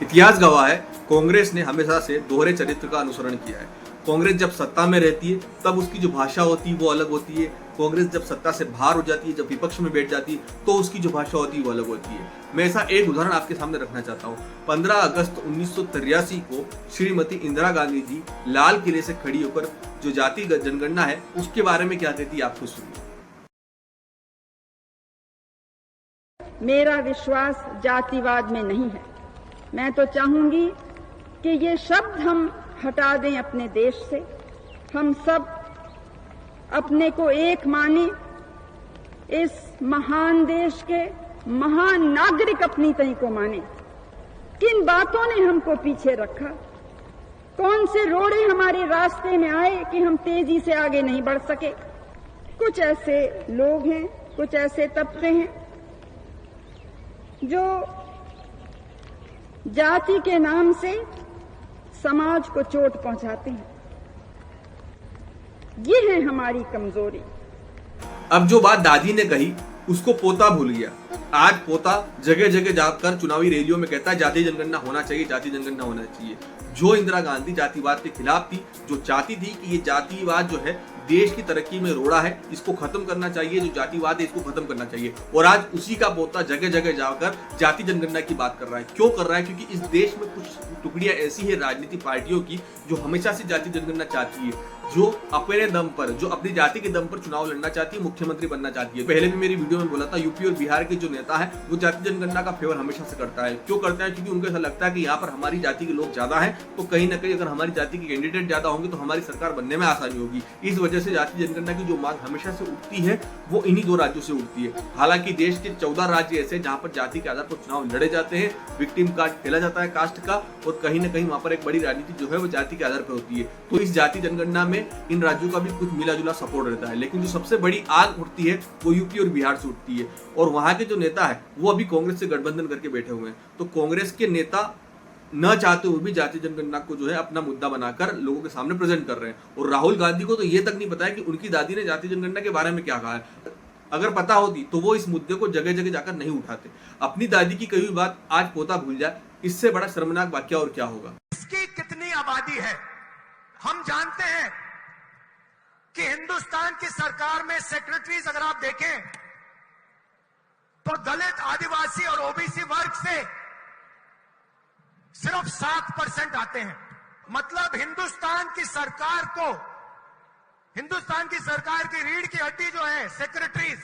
इतिहास गवाह है, कांग्रेस ने हमेशा से दोहरे चरित्र का अनुसरण किया है। कांग्रेस जब सत्ता में रहती है तब उसकी जो भाषा होती है वो अलग होती है। कांग्रेस जब सत्ता से बाहर हो जाती है, जब विपक्ष में बैठ जाती है तो उसकी जो भाषा होती है वो अलग होती है। मैं ऐसा एक उदाहरण आपके सामने रखना चाहता हूँ। 15 अगस्त 1983 को श्रीमती इंदिरा गांधी जी लाल किले से खड़ी होकर जो जातिगत जनगणना है उसके बारे में क्या कहती है, आपको सुनिए। मेरा विश्वास जातिवाद में नहीं है। मैं तो चाहूंगी कि ये शब्द हम हटा दें अपने देश से। हम सब अपने को एक माने, इस महान देश के महान नागरिक अपनी तय को माने। किन बातों ने हमको पीछे रखा, कौन से रोड़े हमारे रास्ते में आए कि हम तेजी से आगे नहीं बढ़ सके। कुछ ऐसे लोग हैं, कुछ ऐसे तबके हैं जो जाति के नाम से समाज को चोट पहुंचाते हैं। ये है हमारी कमजोरी। अब जो बात दादी ने कही उसको पोता भूल गया। आज पोता जगह जगह जाकर चुनावी रैलियों में कहता है जाति जनगणना होना चाहिए, जाति जनगणना होना चाहिए। जो इंदिरा गांधी जातिवाद के खिलाफ थी, जो चाहती थी कि ये जातिवाद जो है देश की तरक्की में रोड़ा है, इसको खत्म करना चाहिए, जो जातिवाद है इसको खत्म करना चाहिए, और आज उसी का पोता जगह जगह जाकर जाति जनगणना की बात कर रहा है। क्यों कर रहा है? क्योंकि इस देश में कुछ टुकड़ियां ऐसी है राजनीतिक पार्टियों की जो हमेशा से जाति जनगणना चाहती है, जो अपने दम पर, जो अपनी जाति के दम पर चुनाव लड़ना चाहती है, मुख्यमंत्री बनना चाहती है। पहले भी मेरी वीडियो में बोला था, यूपी और बिहार के जो नेता है वो जाति जनगणना का फेवर हमेशा से करता है। क्यों करता है? क्योंकि उनको ऐसा लगता है कि यहाँ पर हमारी जाति के लोग ज्यादा हैं, तो कहीं ना कहीं अगर हमारी जाति के कैंडिडेट ज्यादा होंगे तो हमारी सरकार बनने में आसानी होगी। इस वजह से जाति जनगणना की जो मांग हमेशा से उठती है वो इन्हीं दो राज्यों से उठती है। हालांकि देश के 14 राज्य ऐसे जहां पर जाति के आधार पर चुनाव लड़े जाते हैं, विक्टिम कार्ड खेला जाता है कास्ट का, और कहीं ना कहीं वहां पर एक बड़ी राजनीति जो है वो जाति के आधार पर होती है। तो इस जाति जनगणना में इन राज्यों का भी कुछ मिला जुला सपोर्ट रहता है, लेकिन जो सबसे बड़ी आग उठती है वो यूपी और बिहार से उठती है, और वहां के जो नेता है वो अभी कांग्रेस से गठबंधन करके बैठे हुए हैं। तो कांग्रेस के नेता न चाहते हुए भी जाति जनगणना को जो है अपना मुद्दा बनाकर लोगों के सामने प्रेजेंट कर रहे हैं। और राहुल गांधी को तो ये तक नहीं पता है कि उनकी दादी ने जाति जनगणना के बारे में क्या कहा है। अगर पता होती तो वो इस मुद्दे को जगह जगह जाकर नहीं उठाते। अपनी दादी की कही हुई बात आज पोता भूल जाए, इससे बड़ा शर्मनाक वाकया और क्या होगा। इसकी कितनी आबादी है हम जानते हैं कि हिंदुस्तान की सरकार में सेक्रेटरीज अगर आप देखें तो दलित, आदिवासी और ओबीसी वर्ग से सिर्फ 7% आते हैं। मतलब हिंदुस्तान की सरकार को, हिंदुस्तान की सरकार की रीढ़ की हड्डी जो है secretaries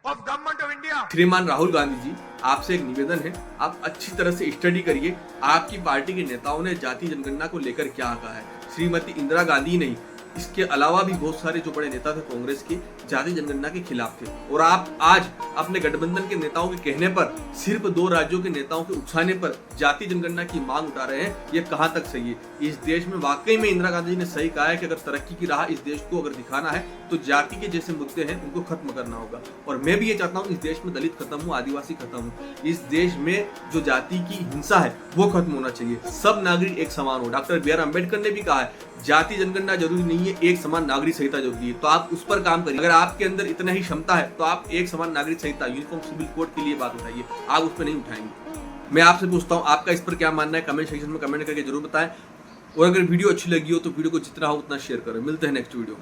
of government of India. श्रीमान राहुल गांधी जी, आपसे एक निवेदन है, आप अच्छी तरह से स्टडी करिए आपकी पार्टी के नेताओं ने जाति जनगणना को लेकर क्या कहा है। श्रीमती इंदिरा गांधी नहीं, इसके अलावा भी बहुत सारे जो बड़े नेता थे कांग्रेस के, जाति जनगणना के खिलाफ थे। और आप आज अपने गठबंधन के नेताओं के कहने पर, सिर्फ 2 राज्यों के नेताओं के उकसाने पर जाति जनगणना की मांग उठा रहे हैं। ये कहां तक सही है? इस देश में वाकई में इंदिरा गांधी जी ने सही कहा है कि अगर तरक्की की राह इस देश को अगर दिखाना है तो जाति के जैसे मुद्दे हैं उनको खत्म करना होगा। और मैं भी ये चाहता हूँ इस देश में दलित खत्म हो, आदिवासी खत्म हो। इस देश में जो जाति की हिंसा है वो खत्म होना चाहिए। सब नागरिक एक समान हो। डॉक्टर बी आर अम्बेडकर ने भी कहा है जाति जनगणना जरूरी नहीं है, एक समान नागरिक संहिता जरूरी है। तो आप उस पर काम करिए। अगर आपके अंदर इतना ही क्षमता है तो आप एक समान नागरिक संहिता, यूनिफॉर्म सिविल कोड के लिए बात उठाइए। आप उस पर नहीं उठाएंगे। मैं आपसे पूछता हूं आपका इस पर क्या मानना है? कमेंट सेक्शन में कमेंट करके जरूर बताएं। और अगर वीडियो अच्छी लगी हो तो वीडियो को जितना हो उतना शेयर करें। मिलते हैं नेक्स्ट वीडियो में।